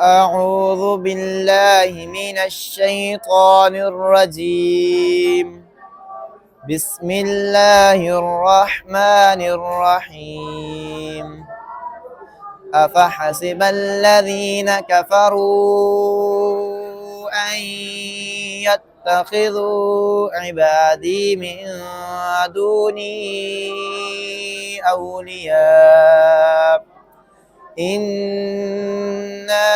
أعوذ بالله من الشيطان الرجيم. بسم الله الرحمن الرحيم. أفحسب الذين كفروا أن يتخذوا عبادي من دوني أولياء إنا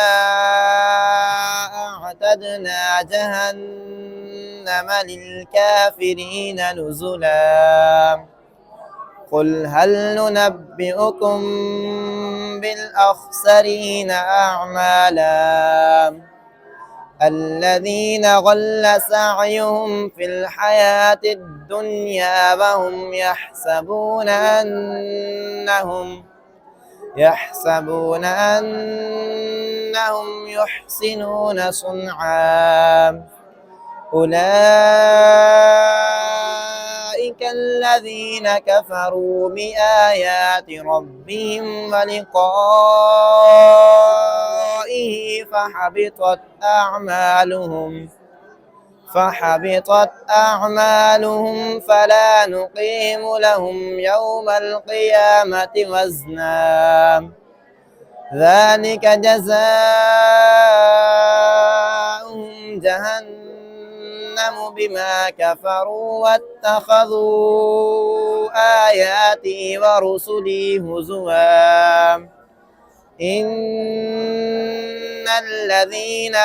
أعتدنا جهنم للكافرين نزلا. قل هل ننبئكم بالأخسرين أعمالا الذين ضل سعيهم في الحياة الدنيا وهم يحسبون أنهم يحسنون صنعا. أولئك الذين كفروا بآيات ربهم ولقائه فحبطت أعمالهم فلا نقيم لهم يوم القيامة وزنا. ذلك جزاؤهم جهنم بما كفروا واتخذوا آياتي ورسلي هزوا. إن الذين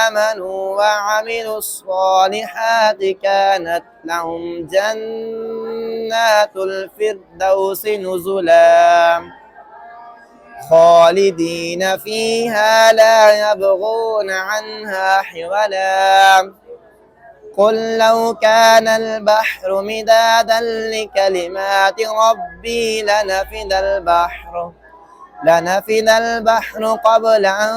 آمنوا وعملوا الصالحات كانت لهم جنات الفردوس نزلا خالدين فيها لا يبغون عنها حولا. قل لو كان البحر مدادا لكلمات ربي لنفد البحر قبل أن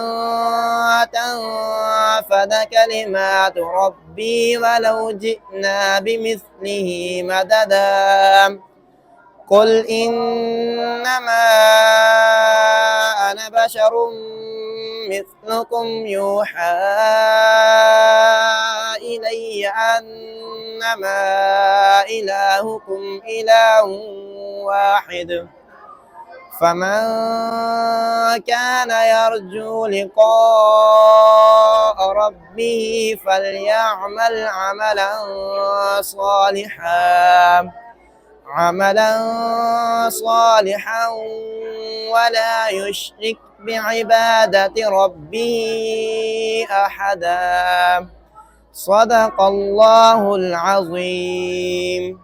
تنفد كلمات ربي ولو جئنا بمثله مددا. قل إنما أنا بشر مثلكم يوحى إلي أنما إلهكم إله واحد. فمن كان يرجو لقاء ربه فليعمل عملا صالحا ولا يشرك بعبادة ربه أحدا. صدق الله العظيم.